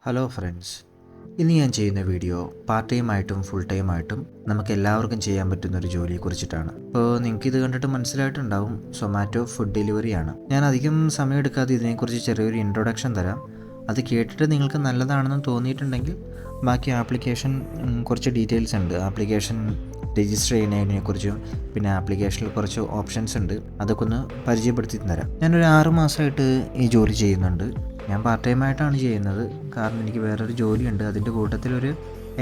Hello friends, ഇന്ന് ഞാൻ ചെയ്യുന്ന വീഡിയോ പാർട്ട് ടൈം ആയിട്ടും ഫുൾ ടൈം ആയിട്ടും നമുക്ക് എല്ലാവർക്കും ചെയ്യാൻ പറ്റുന്ന ഒരു ജോലിയെക്കുറിച്ചിട്ടാണ്. ഇപ്പോൾ നിങ്ങൾക്ക് ഇത് കണ്ടിട്ട് മനസ്സിലായിട്ടുണ്ടാവും, സൊമാറ്റോ ഫുഡ് ഡെലിവറിയാണ്. ഞാൻ അധികം സമയം എടുക്കാതെ ഇതിനെക്കുറിച്ച് ചെറിയൊരു ഇൻട്രൊഡക്ഷൻ തരാം. അത് കേട്ടിട്ട് നിങ്ങൾക്ക് നല്ലതാണെന്ന് തോന്നിയിട്ടുണ്ടെങ്കിൽ ബാക്കി ആപ്ലിക്കേഷൻ കുറച്ച് ഡീറ്റെയിൽസ് ഉണ്ട്. ആപ്ലിക്കേഷൻ രജിസ്റ്റർ ചെയ്യുന്നതിനെക്കുറിച്ചും പിന്നെ ആപ്ലിക്കേഷനിൽ കുറച്ച് ഓപ്ഷൻസ് ഉണ്ട്, അതൊക്കെ ഒന്ന് പരിചയപ്പെടുത്തി തരാം. ഞാനൊരു 6 മാസമായിട്ട് ഈ ജോലി ചെയ്യുന്നുണ്ട്. ഞാൻ പാർട്ട് ടൈം ആയിട്ടാണ് ചെയ്യുന്നത്, കാരണം എനിക്ക് വേറൊരു ജോലിയുണ്ട്. അതിൻ്റെ കൂട്ടത്തിലൊരു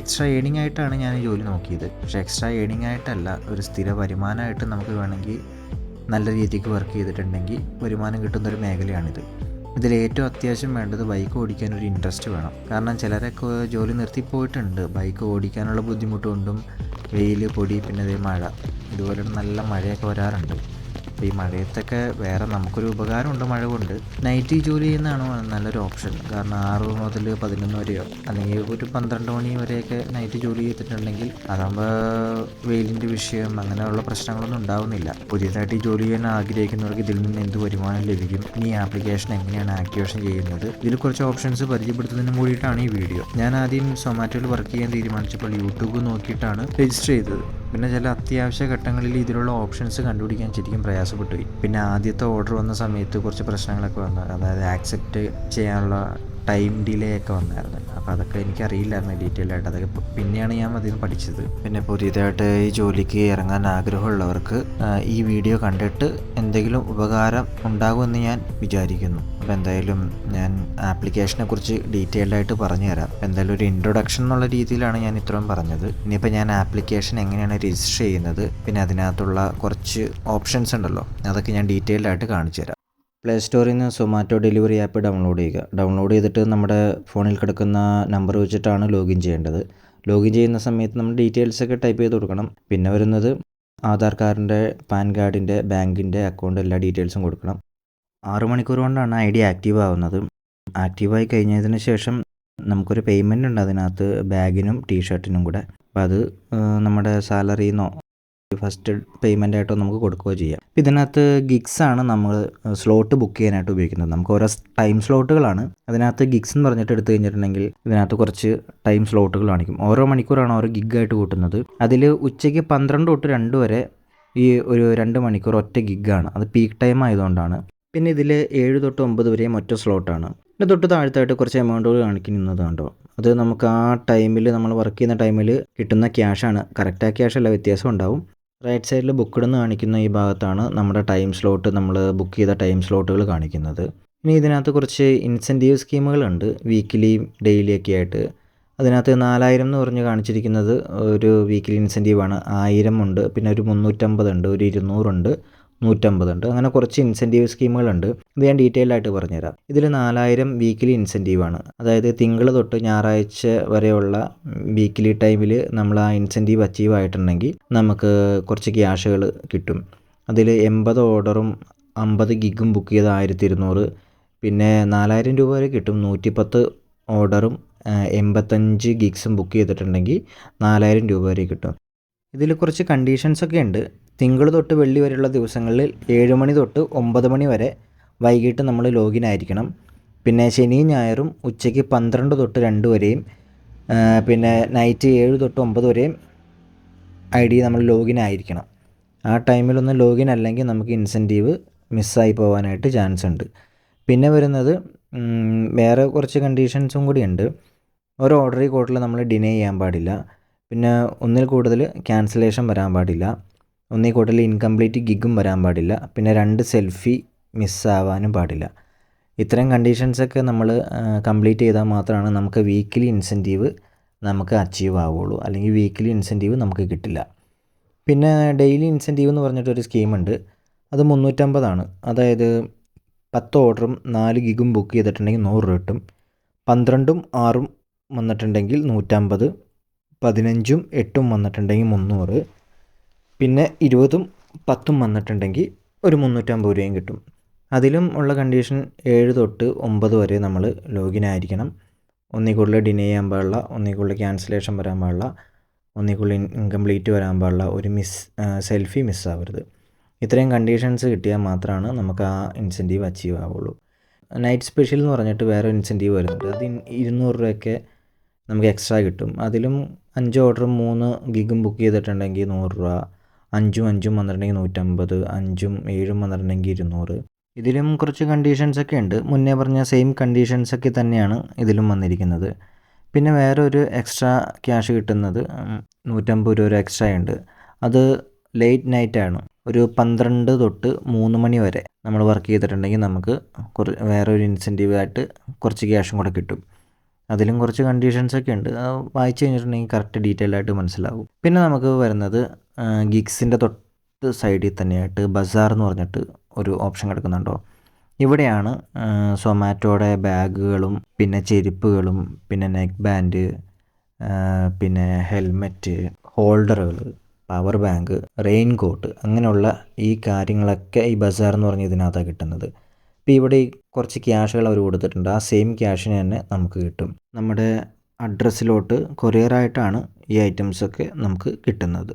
എക്സ്ട്രാ ഏണിംഗ് ആയിട്ടാണ് ഞാൻ ഈ ജോലി നോക്കിയത്. പക്ഷേ എക്സ്ട്രാ ഏണിംഗ് ആയിട്ടല്ല, ഒരു സ്ഥിര വരുമാനമായിട്ട് നമുക്ക് വേണമെങ്കിൽ നല്ല രീതിക്ക് വർക്ക് ചെയ്തിട്ടുണ്ടെങ്കിൽ വരുമാനം കിട്ടുന്നൊരു മേഖലയാണിത്. ഇതിൽ ഏറ്റവും അത്യാവശ്യം വേണ്ടത് ബൈക്ക് ഓടിക്കാൻ ഒരു ഇൻട്രസ്റ്റ് വേണം. കാരണം ചിലരൊക്കെ ജോലി നിർത്തിപ്പോയിട്ടുണ്ട് ബൈക്ക് ഓടിക്കാനുള്ള ബുദ്ധിമുട്ട് കൊണ്ടും. വെയിൽ, പൊടി, പിന്നെ അതേ മഴ, ഇതുപോലെ നല്ല മഴയൊക്കെ വരാറുണ്ട്. അപ്പോൾ ഈ മഴയത്തൊക്കെ വേറെ നമുക്കൊരു ഉപകാരമുണ്ട് മഴ കൊണ്ട്. നൈറ്റ് ജോലി ചെയ്യുന്നതാണ് നല്ലൊരു ഓപ്ഷൻ. കാരണം 6 മുതൽ 11 വരെയോ അല്ലെങ്കിൽ ഒരു 12 മണി വരെയൊക്കെ നൈറ്റ് ജോലി ചെയ്തിട്ടുണ്ടെങ്കിൽ അതാകുമ്പോൾ വെയിലിൻ്റെ വിഷയം അങ്ങനെയുള്ള പ്രശ്നങ്ങളൊന്നും ഉണ്ടാവുന്നില്ല. പുതിയതായിട്ട് ഈ ജോലി ചെയ്യാൻ ആഗ്രഹിക്കുന്നവർക്ക് ഇതിൽ നിന്ന് എന്ത് വരുമാനം ലഭിക്കും, ഇനി ഈ ആപ്ലിക്കേഷൻ എങ്ങനെയാണ് ആക്ടിവേഷൻ ചെയ്യുന്നത്, ഇതിൽ കുറച്ച് ഓപ്ഷൻസ് പരിചയപ്പെടുത്തുന്നതിന് കൂടിയിട്ടാണ് ഈ വീഡിയോ. ഞാൻ ആദ്യം സൊമാറ്റോയിൽ വർക്ക് ചെയ്യാൻ തീരുമാനിച്ചപ്പോൾ യൂട്യൂബ് നോക്കിയിട്ടാണ് രജിസ്റ്റർ ചെയ്തത്. പിന്നെ ചില അത്യാവശ്യ ഘട്ടങ്ങളിൽ ഇതിലുള്ള ഓപ്ഷൻസ് കണ്ടുപിടിക്കാൻ ശരിക്കും പ്രയാസപ്പെട്ടു പോയി. പിന്നെ ആദ്യത്തെ ഓർഡർ വന്ന സമയത്ത് കുറച്ച് പ്രശ്നങ്ങളൊക്കെ വന്നു. അതായത് ആക്സെപ്റ്റ് ചെയ്യാനുള്ള ടൈം ഡിലേ ഒക്കെ വന്നായിരുന്നു. അപ്പോൾ അതൊക്കെ എനിക്കറിയില്ലായിരുന്നു ഡീറ്റെയിൽ ആയിട്ട്. അതൊക്കെ പിന്നെയാണ് ഞാൻ അതിൽ നിന്ന് പഠിച്ചത്. പിന്നെ പുതിയതായിട്ട് ഈ ജോലിക്ക് ഇറങ്ങാൻ ആഗ്രഹമുള്ളവർക്ക് ഈ വീഡിയോ കണ്ടിട്ട് എന്തെങ്കിലും ഉപകാരം ഉണ്ടാകുമെന്ന് ഞാൻ വിചാരിക്കുന്നു. അപ്പോൾ എന്തായാലും ഞാൻ ആപ്ലിക്കേഷനെ കുറിച്ച് ഡീറ്റെയിൽഡ് ആയിട്ട് പറഞ്ഞു തരാം. എന്തായാലും ഒരു ഇൻട്രൊഡക്ഷൻ എന്നുള്ള രീതിയിലാണ് ഞാൻ ഇത്രയും പറഞ്ഞത്. ഇനിയിപ്പോൾ ഞാൻ ആപ്ലിക്കേഷൻ എങ്ങനെയാണ് രജിസ്റ്റർ ചെയ്യുന്നത്, പിന്നെ അതിനകത്തുള്ള കുറച്ച് ഓപ്ഷൻസ് ഉണ്ടല്ലോ, അതൊക്കെ ഞാൻ ഡീറ്റെയിൽഡ് ആയിട്ട് കാണിച്ചു തരാം. പ്ലേ സ്റ്റോറിൽ നിന്ന് സൊമാറ്റോ ഡെലിവറി ആപ്പ് ഡൗൺലോഡ് ചെയ്യുക. ഡൗൺലോഡ് ചെയ്തിട്ട് നമ്മുടെ ഫോണിൽ കിടക്കുന്ന നമ്പർ വെച്ചിട്ടാണ് ലോഗിൻ ചെയ്യേണ്ടത്. ലോഗിൻ ചെയ്യുന്ന സമയത്ത് നമ്മൾ ഡീറ്റെയിൽസൊക്കെ ടൈപ്പ് ചെയ്ത് കൊടുക്കണം. പിന്നെ വരുന്നത് ആധാർ കാർഡിൻ്റെ, പാൻ കാർഡിൻ്റെ, ബാങ്കിൻ്റെ അക്കൗണ്ട് എല്ലാ ഡീറ്റെയിൽസും കൊടുക്കണം. 6 മണിക്കൂർ കൊണ്ടാണ് ഐ ഡി ആക്റ്റീവ് ആവുന്നത്. ആക്റ്റീവായി കഴിഞ്ഞതിന് ശേഷം നമുക്കൊരു പേയ്മെൻ്റ് ഉണ്ട് അതിനകത്ത്, ബാഗിനും ടീഷർട്ടിനും കൂടെ. അപ്പോൾ അത് നമ്മുടെ സാലറിയിൽ നിന്നോ ഫസ്റ്റ് പേയ്മെൻ്റ് ആയിട്ടോ നമുക്ക് കൊടുക്കുകയോ ചെയ്യാം. ഇതിനകത്ത് ഗിഗ്സ് ആണ് നമ്മൾ സ്ലോട്ട് ബുക്ക് ചെയ്യാനായിട്ട് ഉപയോഗിക്കുന്നത്. നമുക്ക് ഓരോ ടൈം സ്ലോട്ടുകളാണ്. അതിനകത്ത് ഗിഗ്സ് എന്ന് പറഞ്ഞിട്ട് എടുത്തു കഴിഞ്ഞിട്ടുണ്ടെങ്കിൽ ഇതിനകത്ത് കുറച്ച് ടൈം സ്ലോട്ടുകൾ കാണിക്കും. ഓരോ മണിക്കൂറാണ് ഓരോ ഗിഗായിട്ട് കൂട്ടുന്നത്. അതിൽ ഉച്ചയ്ക്ക് 12 തൊട്ട് 2 വരെ ഈ ഒരു 2 മണിക്കൂർ ഒറ്റ ഗിഗാണ്. അത് പീക്ക് ടൈം ആയതുകൊണ്ടാണ്. പിന്നെ ഇതിൽ 7 തൊട്ട് 9 വരെയും ഒറ്റ സ്ലോട്ടാണ്. പിന്നെ തൊട്ട് താഴത്തായിട്ട് കുറച്ച് എമൗണ്ടുകൾ കാണിക്കുന്നത് കണ്ടോ. അത് നമുക്ക് ആ ടൈമിൽ നമ്മൾ വർക്ക് ചെയ്യുന്ന ടൈമിൽ കിട്ടുന്ന ക്യാഷാണ്. കറക്റ്റ് ആ ക്യാഷല്ല, വ്യത്യാസം ഉണ്ടാവും. റൈറ്റ് സൈഡിൽ ബുക്ക്ഡ് എന്ന് കാണിക്കുന്ന ഈ ഭാഗത്താണ് നമ്മുടെ ടൈം സ്ലോട്ട്, നമ്മൾ ബുക്ക് ചെയ്ത ടൈം സ്ലോട്ടുകൾ കാണിക്കുന്നത്. ഇനി ഇതിനകത്ത് കുറച്ച് ഇൻസെൻറ്റീവ് സ്കീമുകളുണ്ട്, വീക്കിലിയും ഡെയിലിയൊക്കെ ആയിട്ട്. അതിനകത്ത് 4000 എന്ന് പറഞ്ഞ് കാണിച്ചിരിക്കുന്നത് ഒരു വീക്കിലി ഇൻസെൻറ്റീവാണ്. 1000 ഉണ്ട്, പിന്നെ ഒരു 350 ഉണ്ട്, ഒരു 200 ഉണ്ട്, 150 ഉണ്ട്. അങ്ങനെ കുറച്ച് ഇൻസെൻറ്റീവ് സ്കീമുകളുണ്ട്. ഇത് ഞാൻ ഡീറ്റെയിൽ ആയിട്ട് പറഞ്ഞുതരാം. ഇതിൽ 4000 വീക്കിലി ഇൻസെൻറ്റീവാണ്. അതായത് തിങ്കൾ തൊട്ട് ഞായറാഴ്ച വരെയുള്ള വീക്കിലി ടൈമിൽ നമ്മൾ ആ ഇൻസെൻറ്റീവ് അച്ചീവ് ആയിട്ടുണ്ടെങ്കിൽ നമുക്ക് കുറച്ച് ക്യാഷുകൾ കിട്ടും. അതിൽ 80 ഓർഡറും 50 ഗിഗും ബുക്ക് ചെയ്ത് 1200, പിന്നെ 4000 രൂപ വരെ കിട്ടും. 110 ഓർഡറും 85 ഗിഗ്സും ബുക്ക് ചെയ്തിട്ടുണ്ടെങ്കിൽ 4000 രൂപ വരെ കിട്ടും. ഇതിൽ കുറച്ച് കണ്ടീഷൻസൊക്കെ ഉണ്ട്. തിങ്കൾ തൊട്ട് വെള്ളി വരെയുള്ള ദിവസങ്ങളിൽ 7 മണി തൊട്ട് 9 മണി വരെ വൈകിട്ട് നമ്മൾ ലോഗിൻ ആയിരിക്കണം. പിന്നെ ശനിയും ഞായറും ഉച്ചയ്ക്ക് 12 തൊട്ട് 2 വരെയും പിന്നെ നൈറ്റ് 7 തൊട്ട് 9 വരെയും ഐ ഡി നമ്മൾ ലോഗിൻ ആയിരിക്കണം. ആ ടൈമിലൊന്നും ലോഗിൻ അല്ലെങ്കിൽ നമുക്ക് ഇൻസെൻറ്റീവ് മിസ്സായി പോകാനായിട്ട് ചാൻസ് ഉണ്ട്. പിന്നെ വരുന്നത് വേറെ കുറച്ച് കണ്ടീഷൻസും കൂടിയുണ്ട്. ഒരു ഓർഡറിൽ കൂടുതൽ നമ്മൾ ഡിനേ ചെയ്യാൻ പാടില്ല. പിന്നെ ഒന്നിൽ കൂടുതൽ ക്യാൻസലേഷൻ വരാൻ പാടില്ല. ഒന്നിൽ കൂടുതൽ ഇൻകംപ്ലീറ്റ് ഗിഗും വരാൻ പാടില്ല. പിന്നെ 2 സെൽഫി മിസ്സാവാനും പാടില്ല. ഇത്രയും കണ്ടീഷൻസൊക്കെ നമ്മൾ കംപ്ലീറ്റ് ചെയ്താൽ മാത്രമാണ് നമുക്ക് വീക്കിലി ഇൻസെൻറ്റീവ് നമുക്ക് അച്ചീവ് ആവുകയുള്ളൂ. അല്ലെങ്കിൽ വീക്കിലി ഇൻസെൻറ്റീവ് നമുക്ക് കിട്ടില്ല. പിന്നെ ഡെയിലി ഇൻസെൻറ്റീവ് എന്ന് പറഞ്ഞിട്ടൊരു സ്കീമുണ്ട്. അത് 350 അതായത് 10 ഓർഡറും 4 ഗിഗും ബുക്ക് ചെയ്തിട്ടുണ്ടെങ്കിൽ 100 രൂപ കിട്ടും. 12ഉം 6ഉം വന്നിട്ടുണ്ടെങ്കിൽ 150, 15ഉം 8ഉം വന്നിട്ടുണ്ടെങ്കിൽ 300, പിന്നെ 20ഉം 10ഉം വന്നിട്ടുണ്ടെങ്കിൽ ഒരു 350 രൂപയും കിട്ടും. അതിലും ഉള്ള കണ്ടീഷൻ 7 തൊട്ട് 9 വരെ നമ്മൾ ലോഗിൻ ആയിരിക്കണം. ഒന്നിൽ കൂടുതൽ ഡിനേ ചെയ്യാൻ പാടില്ല, ഒന്നിൽ കൂടുതൽ ക്യാൻസലേഷൻ വരാൻ പാടില്ല, ഒന്നിൽ കൂടുതൽ ഇൻകംപ്ലീറ്റ് വരാൻ പാടില്ല, ഒരു സെൽഫി മിസ്സാവരുത്. ഇത്രയും കണ്ടീഷൻസ് കിട്ടിയാൽ മാത്രമാണ് നമുക്ക് ആ ഇൻസെൻറ്റീവ് അച്ചീവ് ആവുള്ളൂ. നൈറ്റ് സ്പെഷ്യൽ എന്ന് പറഞ്ഞിട്ട് വേറെ ഇൻസെൻറ്റീവ് വരുന്നുണ്ട്. അത് 200 രൂപയൊക്കെ നമുക്ക് എക്സ്ട്രാ കിട്ടും. അതിലും 5 ഓർഡറും 3 ഗിഗും ബുക്ക് ചെയ്തിട്ടുണ്ടെങ്കിൽ 100 രൂപ, 5 വന്നിട്ടുണ്ടെങ്കിൽ 150, 5 7 വന്നിട്ടുണ്ടെങ്കിൽ 200. ഇതിലും കുറച്ച് കണ്ടീഷൻസൊക്കെ ഉണ്ട്. മുന്നേ പറഞ്ഞ സെയിം കണ്ടീഷൻസൊക്കെ തന്നെയാണ് ഇതിലും വന്നിരിക്കുന്നത്. പിന്നെ വേറെ ഒരു എക്സ്ട്രാ ക്യാഷ് കിട്ടുന്നത് 150 രൂപ ഒരു എക്സ്ട്രാ ഉണ്ട്. അത് ലേറ്റ് നൈറ്റാണ്. ഒരു 12 തൊട്ട് 3 മണി വരെ നമ്മൾ വർക്ക് ചെയ്തിട്ടുണ്ടെങ്കിൽ നമുക്ക് വേറെ ഒരു ഇൻസെൻറ്റീവായിട്ട് കുറച്ച് ക്യാഷും കൂടെ കിട്ടും. അതിലും കുറച്ച് കണ്ടീഷൻസൊക്കെ ഉണ്ട്. അത് വായിച്ച് കഴിഞ്ഞിട്ടുണ്ടെങ്കിൽ കറക്റ്റ് ഡീറ്റെയിൽ ആയിട്ട് മനസ്സിലാവും. പിന്നെ നമുക്ക് വരുന്നത് ഗിഗ്സിൻ്റെ തൊട്ട് സൈഡിൽ തന്നെയായിട്ട് ബസാർ എന്ന് പറഞ്ഞിട്ട് ഒരു ഓപ്ഷൻ കിടക്കുന്നുണ്ടോ. ഇവിടെയാണ് സൊമാറ്റോയുടെ ബാഗുകളും പിന്നെ ചെരുപ്പുകളും പിന്നെ നെക്ക് ബാൻഡ്, പിന്നെ ഹെൽമെറ്റ്, ഹോൾഡറുകൾ, പവർ ബാങ്ക്, റെയിൻ കോട്ട്, അങ്ങനെയുള്ള ഈ കാര്യങ്ങളൊക്കെ ഈ ബസാർ എന്ന് പറഞ്ഞ ഇതിനകത്താണ് കിട്ടുന്നത്. ഇപ്പോൾ ഇവിടെ കുറച്ച് ക്യാഷുകൾ അവർ കൊടുത്തിട്ടുണ്ട്. ആ സെയിം ക്യാഷിന് തന്നെ നമുക്ക് കിട്ടും. നമ്മുടെ അഡ്രസ്സിലോട്ട് കൊറിയറായിട്ടാണ് ഈ ഐറ്റംസൊക്കെ നമുക്ക് കിട്ടുന്നത്.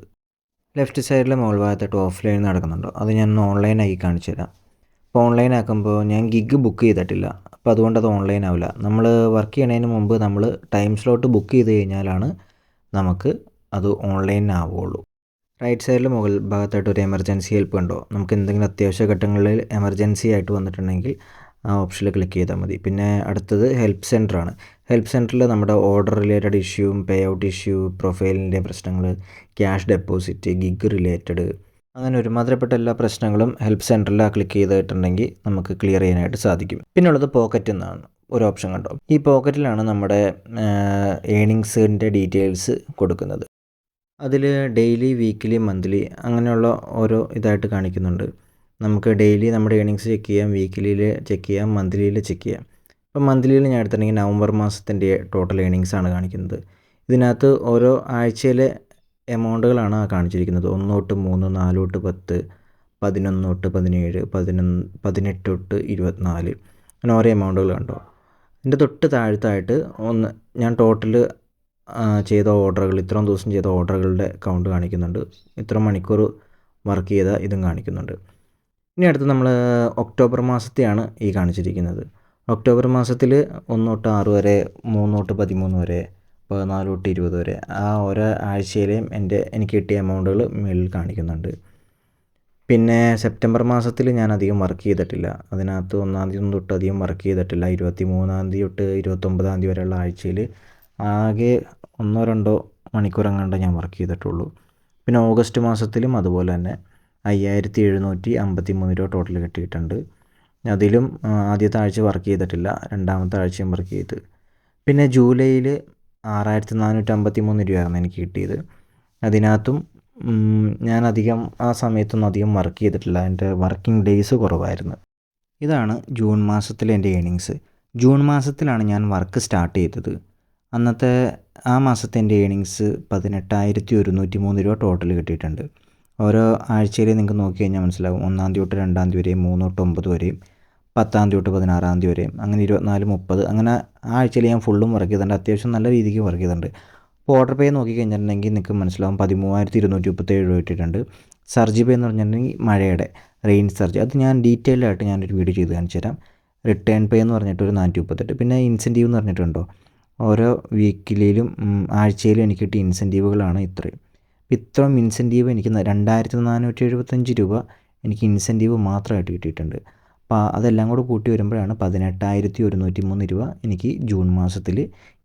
ലെഫ്റ്റ് സൈഡിൽ മുകൾ ഭാഗത്തായിട്ട് ഓഫ്ലൈൻ നടക്കുന്നുണ്ടോ, അത് ഞാൻ ഓൺലൈനായി കാണിച്ചു തരാം. അപ്പോൾ ഓൺലൈൻ ആക്കുമ്പോൾ ഞാൻ ഗിഗ് ബുക്ക് ചെയ്തിട്ടില്ല, അപ്പോൾ അതുകൊണ്ട് അത് ഓൺലൈൻ ആവില്ല. നമ്മൾ വർക്ക് ചെയ്യണതിന് മുമ്പ് നമ്മൾ ടൈം സ്ലോട്ട് ബുക്ക് ചെയ്ത് കഴിഞ്ഞാലാണ് നമുക്ക് അത് ഓൺലൈൻ ആവുകയുള്ളൂ. റൈറ്റ് സൈഡിൽ മുകൾ ഭാഗത്തായിട്ട് ഒരു എമർജൻസി ഹെൽപ്പ് ഉണ്ടോ. നമുക്ക് എന്തെങ്കിലും അത്യാവശ്യ ഘട്ടങ്ങളിൽ എമർജൻസി ആയിട്ട് വന്നിട്ടുണ്ടെങ്കിൽ ആ ഓപ്ഷനിൽ ക്ലിക്ക് ചെയ്താൽ മതി. പിന്നെ അടുത്തത് ഹെൽപ്പ് സെൻ്ററാണ്. ഹെൽപ്പ് സെൻറ്ററിൽ നമ്മുടെ ഓർഡർ റിലേറ്റഡ് ഇഷ്യൂവും പേ ഔട്ട് ഇഷ്യൂ, പ്രൊഫൈലിൻ്റെ പ്രശ്നങ്ങൾ, ക്യാഷ് ഡെപ്പോസിറ്റ്, ഗിഗ് റിലേറ്റഡ്, അങ്ങനെ ഒരുമാതിരിപ്പെട്ട എല്ലാ പ്രശ്നങ്ങളും ഹെൽപ്പ് സെൻറ്ററിൽ ക്ലിക്ക് ചെയ്തിട്ടുണ്ടെങ്കിൽ നമുക്ക് ക്ലിയർ ചെയ്യാനായിട്ട് സാധിക്കും. പിന്നെ ഉള്ളത് പോക്കറ്റ് എന്നാണ് ഒരു ഓപ്ഷൻ കണ്ടോ. ഈ പോക്കറ്റിലാണ് നമ്മുടെ ഏണിങ്സിൻ്റെ ഡീറ്റെയിൽസ് കൊടുക്കുന്നത്. അതിൽ ഡെയിലി, വീക്കിലി, മന്ത്ലി അങ്ങനെയുള്ള ഓരോ ഇതായിട്ട് കാണിക്കുന്നുണ്ട്. നമുക്ക് ഡെയിലി നമ്മുടെ ഏണിങ്സ് ചെക്ക് ചെയ്യാം, വീക്കിലിയിൽ ചെക്ക് ചെയ്യാം, മന്ത്ലിയിൽ ചെക്ക് ചെയ്യാം. ഇപ്പം മന്ത്ലിയിൽ ഞാൻ എടുത്തിട്ടുണ്ടെങ്കിൽ നവംബർ മാസത്തിൻ്റെ ടോട്ടൽ ഏണിങ്സാണ് കാണിക്കുന്നത്. ഇതിനകത്ത് ഓരോ ആഴ്ചയിലെ എമൗണ്ടുകളാണ് കാണിച്ചിരിക്കുന്നത്. 1 തൊട്ട് 3, 4 തൊട്ട് 10, 11 തൊട്ട് 17, 18 തൊട്ട് 24, അങ്ങനെ ഓരോ എമൗണ്ടുകൾ കണ്ടോ. ഇതിൻ്റെ തൊട്ട് താഴത്തായിട്ട് ഞാൻ ടോട്ടൽ ചെയ്ത ഓർഡറുകൾ, ഇത്രയും ദിവസം ചെയ്ത ഓർഡറുകളുടെ കൗണ്ട് കാണിക്കുന്നുണ്ട്. ഇത്ര മണിക്കൂർ വർക്ക് ചെയ്ത ഇതും കാണിക്കുന്നുണ്ട്. ഇനി അടുത്ത് നമ്മൾ ഒക്ടോബർ മാസത്തെയാണ് ഈ കാണിച്ചിരിക്കുന്നത്. ഒക്ടോബർ മാസത്തിൽ 1 തൊട്ട് 6 വരെ, 3 തൊട്ട് 13 വരെ, 14 തൊട്ട് 20 വരെ, ആ ഓരോ ആഴ്ചയിലെയും എനിക്ക് കിട്ടിയ എമൗണ്ടുകൾ മേളിൽ കാണിക്കുന്നുണ്ട്. പിന്നെ സെപ്റ്റംബർ മാസത്തിൽ ഞാൻ അധികം വർക്ക് ചെയ്തിട്ടില്ല. അതിനകത്ത് 1-ാം തീയതി തൊട്ട് അധികം വർക്ക് ചെയ്തിട്ടില്ല. 23-ാം തീയതി തൊട്ട് 29-ാം തീയതി വരെയുള്ള ആഴ്ചയിൽ ആകെ 1-2 മണിക്കൂർ എങ്ങാണ്ട് ഞാൻ വർക്ക് ചെയ്തിട്ടുള്ളൂ. പിന്നെ ഓഗസ്റ്റ് മാസത്തിലും അതുപോലെ തന്നെ 5753 രൂപ ടോട്ടൽ കിട്ടിയിട്ടുണ്ട്. അതിലും ആദ്യത്തെ ആഴ്ച വർക്ക് ചെയ്തിട്ടില്ല, രണ്ടാമത്തെ ആഴ്ചയും വർക്ക് ചെയ്ത്. പിന്നെ ജൂലൈയിൽ 6453 രൂപയായിരുന്നു എനിക്ക് കിട്ടിയത്. അതിനകത്തും ഞാൻ ആ സമയത്തൊന്നും അധികം വർക്ക് ചെയ്തിട്ടില്ല. എൻ്റെ വർക്കിംഗ് ഡേയ്സ് കുറവായിരുന്നു. ഇതാണ് ജൂൺ മാസത്തിലെ എൻ്റെ ഏണിങ്സ്. ജൂൺ മാസത്തിലാണ് ഞാൻ വർക്ക് സ്റ്റാർട്ട് ചെയ്തത്. അന്നത്തെ ആ മാസത്തെ എൻ്റെ ഏണിങ്സ് 18,103 രൂപ ടോട്ടൽ കിട്ടിയിട്ടുണ്ട്. ഓരോ ആഴ്ചയിൽ നിങ്ങൾക്ക് നോക്കി കഴിഞ്ഞാൽ മനസ്സിലാവും. 1-ാം തീയതി തൊട്ട് 2-ാം തീയതി വരെയും, 3 തൊട്ട് 9 വരെയും, 10-ാം തീയതി തൊട്ട് 16-ാം തീയതി വരെയും, അങ്ങനെ 24, 30, അങ്ങനെ ആ ആഴ്ചയിൽ ഞാൻ ഫുള്ളും വർക്ക് ചെയ്തിട്ടുണ്ട്. അത്യാവശ്യം നല്ല രീതിക്ക് വർക്ക് ചെയ്തിട്ടുണ്ട്. അപ്പോൾ ഓർഡർ പേ നോക്കി കഴിഞ്ഞിട്ടുണ്ടെങ്കിൽ നിങ്ങൾക്ക് മനസ്സിലാവും 13,237 രൂപ കിട്ടിയിട്ടുണ്ട്. സർജി പേ എന്ന് പറഞ്ഞിട്ടുണ്ടെങ്കിൽ മഴയുടെ റെയിൻ സർജ്, അത് ഞാൻ ഡീറ്റെയിൽഡ് ആയിട്ട് ഞാനൊരു വീഡിയോ ചെയ്ത് കാണിച്ചു തരാം. റിട്ടേൺ പേ എന്ന് പറഞ്ഞിട്ട് ഒരു 438. പിന്നെ ഇൻസെൻറ്റീവ് എന്ന് പറഞ്ഞിട്ടുണ്ടോ, ഓരോ വീക്കിലിയിലും ആഴ്ചയിലും എനിക്ക് കിട്ടിയ ഇൻസെൻറ്റീവുകളാണ് ഇത്രയും. ഇത്രയും ഇൻസെൻറ്റീവ് എനിക്ക് 2,475 രൂപ എനിക്ക് ഇൻസെൻറ്റീവ് മാത്രമായിട്ട് കിട്ടിയിട്ടുണ്ട്. അപ്പോൾ അതെല്ലാം കൂടെ കൂട്ടി വരുമ്പോഴാണ് 18,103 രൂപ എനിക്ക് ജൂൺ മാസത്തിൽ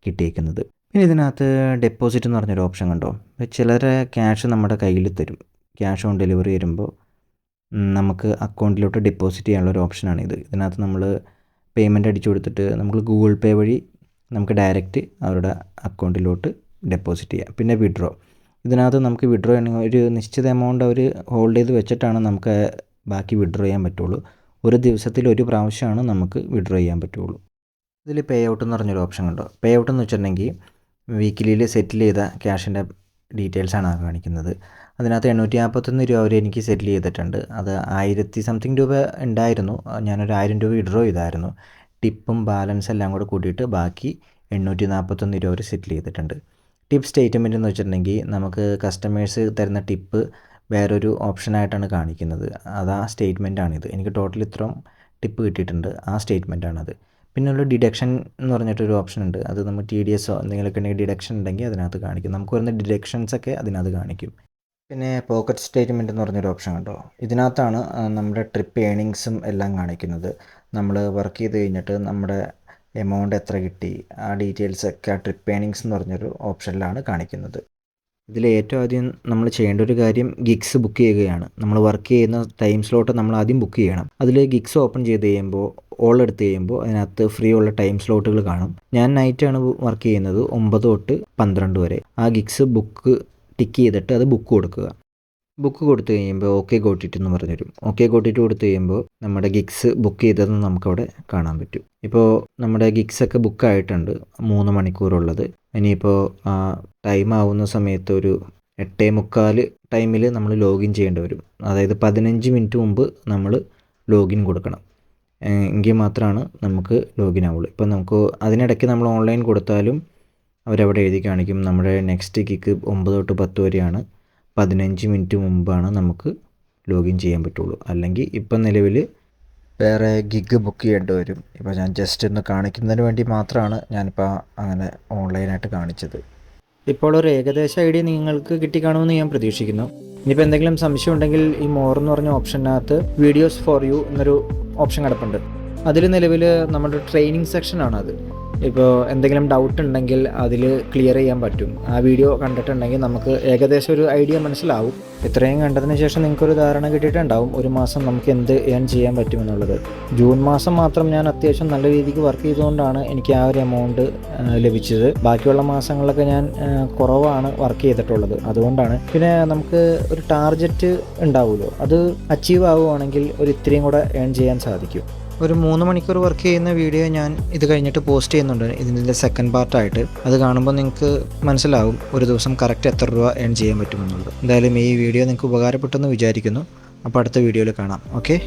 കിട്ടിയേക്കുന്നത്. പിന്നെ ഇതിനകത്ത് ഡെപ്പോസിറ്റ് എന്ന് പറഞ്ഞൊരു ഓപ്ഷൻ കണ്ടോ. ചിലരെ ക്യാഷ് നമ്മുടെ കയ്യിൽ തരും. ക്യാഷ് ഓൺ ഡെലിവറി വരുമ്പോൾ നമുക്ക് അക്കൗണ്ടിലോട്ട് ഡെപ്പോസിറ്റ് ചെയ്യാനുള്ള ഒരു ഓപ്ഷനാണിത്. ഇതിനകത്ത് നമ്മൾ പേയ്മെൻറ്റ് അടിച്ചു കൊടുത്തിട്ട് നമുക്ക് ഗൂഗിൾ പേ വഴി നമുക്ക് ഡയറക്റ്റ് അവരുടെ അക്കൗണ്ടിലോട്ട് ഡെപ്പോസിറ്റ് ചെയ്യാം. പിന്നെ വിഡ്രോ, ഇതിനകത്ത് നമുക്ക് വിഡ്രോ ചെയ്യണമെങ്കിൽ ഒരു നിശ്ചിത എമൗണ്ട് അവർ ഹോൾഡ് ചെയ്ത് വെച്ചിട്ടാണ് നമുക്ക് ബാക്കി വിഡ്രോ ചെയ്യാൻ പറ്റുള്ളൂ. ഒരു ദിവസത്തിൽ ഒരു പ്രാവശ്യമാണ് നമുക്ക് വിഡ്രോ ചെയ്യാൻ പറ്റുള്ളൂ. ഇതിൽ പേ ഔട്ട് എന്ന് പറഞ്ഞൊരു ഓപ്ഷൻ കണ്ടോ. പേ ഔട്ട് എന്ന് വെച്ചിട്ടുണ്ടെങ്കിൽ വീക്കിലിയിൽ സെറ്റിൽ ചെയ്ത ക്യാഷിൻ്റെ ഡീറ്റെയിൽസാണ് കാണിക്കുന്നത്. അതിനകത്ത് 851 രൂപ അവർ എനിക്ക് സെറ്റിൽ ചെയ്തിട്ടുണ്ട്. അത് 1000 സംതിങ് രൂപ ഉണ്ടായിരുന്നു. ഞാനൊരു 1000 രൂപ വിഡ്രോ ചെയ്തായിരുന്നു. ടിപ്പും ബാലൻസ് എല്ലാം കൂടെ കൂട്ടിയിട്ട് ബാക്കി 841 രൂപ അവർ സെറ്റിൽ ചെയ്തിട്ടുണ്ട്. ടിപ്പ് സ്റ്റേറ്റ്മെൻറ്റ് എന്ന് വെച്ചിട്ടുണ്ടെങ്കിൽ നമുക്ക് കസ്റ്റമേഴ്സ് തരുന്ന ടിപ്പ് വേറൊരു ഓപ്ഷനായിട്ടാണ് കാണിക്കുന്നത്. അതാ സ്റ്റേറ്റ്മെൻറ്റാണിത്. എനിക്ക് ടോട്ടൽ ഇത്രയും ടിപ്പ് കിട്ടിയിട്ടുണ്ട്. ആ സ്റ്റേറ്റ്മെൻറ്റാണത്. പിന്നെ ഒരു ഡിഡക്ഷൻ എന്ന് പറഞ്ഞിട്ടൊരു ഓപ്ഷൻ ഉണ്ട്. അത് നമ്മൾ TDS എന്തെങ്കിലുമൊക്കെ ഉണ്ടെങ്കിൽ ഡിഡക്ഷൻ ഉണ്ടെങ്കിൽ അതിനകത്ത് കാണിക്കും. നമുക്ക് വരുന്ന ഡിഡക്ഷൻസൊക്കെ അതിനകത്ത് കാണിക്കും. പിന്നെ പോക്കറ്റ് സ്റ്റേറ്റ്മെൻറ്റ് എന്ന് പറഞ്ഞൊരു ഓപ്ഷൻ കണ്ടോ, ഇതിനകത്താണ് നമ്മുടെ ട്രിപ്പ് ഏണിങ്സും എല്ലാം കാണിക്കുന്നത്. നമ്മൾ വർക്ക് ചെയ്ത് കഴിഞ്ഞിട്ട് നമ്മുടെ എമൗണ്ട് എത്ര കിട്ടി, ആ ഡീറ്റെയിൽസൊക്കെ ആ ട്രിപ്പ് ഏണിങ്സ് എന്ന് പറഞ്ഞൊരു ഓപ്ഷനിലാണ് കാണിക്കുന്നത്. ഇതിൽ ഏറ്റവും ആദ്യം നമ്മൾ ചെയ്യേണ്ട ഒരു കാര്യം ഗിഗ്സ് ബുക്ക് ചെയ്യുകയാണ്. നമ്മൾ വർക്ക് ചെയ്യുന്ന ടൈം സ്ലോട്ട് നമ്മൾ ആദ്യം ബുക്ക് ചെയ്യണം. അതിൽ ഗിഗ്സ് ഓപ്പൺ ചെയ്ത് കഴിയുമ്പോൾ ഓൾ എടുത്ത് കഴിയുമ്പോൾ അതിനകത്ത് ഫ്രീ ഉള്ള ടൈം സ്ലോട്ടുകൾ കാണും. ഞാൻ നൈറ്റാണ് വർക്ക് ചെയ്യുന്നത്, 9 തൊട്ട് 12 വരെ. ആ ഗിഗ്സ് ബുക്ക് ടിക്ക് ചെയ്തിട്ട് അത് ബുക്ക് കൊടുക്കുക. ബുക്ക് കൊടുത്തു കഴിയുമ്പോൾ ഓക്കെ ഗോട്ട് ഇറ്റ് എന്ന് പറഞ്ഞു തരും. ഓക്കെ ഗോട്ട് ഇറ്റ് കൊടുത്തു കഴിയുമ്പോൾ നമ്മുടെ ഗിഗ്സ് ബുക്ക് ചെയ്തതെന്ന് നമുക്കവിടെ കാണാൻ പറ്റും. ഇപ്പോൾ നമ്മുടെ ഗിഗ്സൊക്കെ ബുക്കായിട്ടുണ്ട് 3 മണിക്കൂറുള്ളത്. ഇനിയിപ്പോൾ ടൈം ആവുന്ന സമയത്ത് ഒരു 8:45 ടൈമിൽ നമ്മൾ ലോഗിൻ ചെയ്യേണ്ടി വരും. അതായത് 15 മിനിറ്റ് മുമ്പ് നമ്മൾ ലോഗിൻ കൊടുക്കണം. എങ്കിൽ മാത്രമാണ് നമുക്ക് ലോഗിൻ ആവുള്ളൂ. ഇപ്പോൾ നമുക്ക് അതിനിടയ്ക്ക് നമ്മൾ ഓൺലൈൻ കൊടുത്താലും അവരവിടെ എഴുതി കാണിക്കും നമ്മുടെ നെക്സ്റ്റ് ഗിഗ് 9 തൊട്ട് 10 വരെയാണ്, 15 മിനിറ്റ് മുമ്പാണ് നമുക്ക് ലോഗിൻ ചെയ്യാൻ പറ്റുള്ളൂ. അല്ലെങ്കിൽ ഇപ്പം നിലവിൽ വേറെ ഗിഗ് ബുക്ക് ചെയ്യേണ്ടി വരും. ഇപ്പോൾ ഞാൻ ജസ്റ്റ് ഒന്ന് കാണിക്കുന്നതിന് വേണ്ടി മാത്രമാണ് ഞാനിപ്പോൾ അങ്ങനെ ഓൺലൈനായിട്ട് കാണിച്ചത്. ഇപ്പോൾ ഒരു ഏകദേശ ഐഡിയ നിങ്ങൾക്ക് കിട്ടിക്കാണുമെന്ന് ഞാൻ പ്രതീക്ഷിക്കുന്നു. ഇനിയിപ്പോൾ എന്തെങ്കിലും സംശയം ഉണ്ടെങ്കിൽ ഈ മോർ എന്ന് പറഞ്ഞ ഓപ്ഷനകത്ത് വീഡിയോസ് ഫോർ യു എന്നൊരു ഓപ്ഷൻ കിടപ്പുണ്ട്. അതിൽ നിലവിൽ നമ്മുടെ ട്രെയിനിങ് സെക്ഷനാണത്. ഇപ്പോൾ എന്തെങ്കിലും ഡൗട്ട് ഉണ്ടെങ്കിൽ അതിൽ ക്ലിയർ ചെയ്യാൻ പറ്റും. ആ വീഡിയോ കണ്ടിട്ടുണ്ടെങ്കിൽ നമുക്ക് ഏകദേശം ഒരു ഐഡിയ മനസ്സിലാവും. ഇത്രയും കണ്ടതിന് ശേഷം നിങ്ങൾക്കൊരു ധാരണ കിട്ടിയിട്ടുണ്ടാവും ഒരു മാസം നമുക്ക് എന്ത് ഏൺ ചെയ്യാൻ പറ്റുമെന്നുള്ളത്. ജൂൺ മാസം മാത്രം ഞാൻ അത്യാവശ്യം നല്ല രീതിക്ക് വർക്ക് ചെയ്തുകൊണ്ടാണ് എനിക്ക് ആ ഒരു എമൗണ്ട് ലഭിച്ചത്. ബാക്കിയുള്ള മാസങ്ങളിലൊക്കെ ഞാൻ കുറവാണ് വർക്ക് ചെയ്തിട്ടുള്ളത്, അതുകൊണ്ടാണ്. പിന്നെ നമുക്ക് ഒരു ടാർഗറ്റ് ഉണ്ടാവുമല്ലോ, അത് അച്ചീവ് ആവുകയാണെങ്കിൽ ഒരു ഇത്രയും കൂടെ ഏൺ ചെയ്യാൻ സാധിക്കും. ഒരു 3 മണിക്കൂർ വർക്ക് ചെയ്യുന്ന വീഡിയോ ഞാൻ ഇത് കഴിഞ്ഞിട്ട് പോസ്റ്റ് ചെയ്യുന്നുണ്ട്, ഇതിൻ്റെ സെക്കൻഡ് പാർട്ടായിട്ട്. അത് കാണുമ്പോൾ നിങ്ങൾക്ക് മനസ്സിലാവും ഒരു ദിവസം കറക്റ്റ് എത്ര രൂപ ഏൺ ചെയ്യാൻ പറ്റുമെന്നുള്ളത്. എന്തായാലും ഈ വീഡിയോ നിങ്ങൾക്ക് ഉപകാരപ്പെട്ടെന്ന് വിചാരിക്കുന്നു. അപ്പോൾ അടുത്ത വീഡിയോയിൽ കാണാം. ഓക്കെ.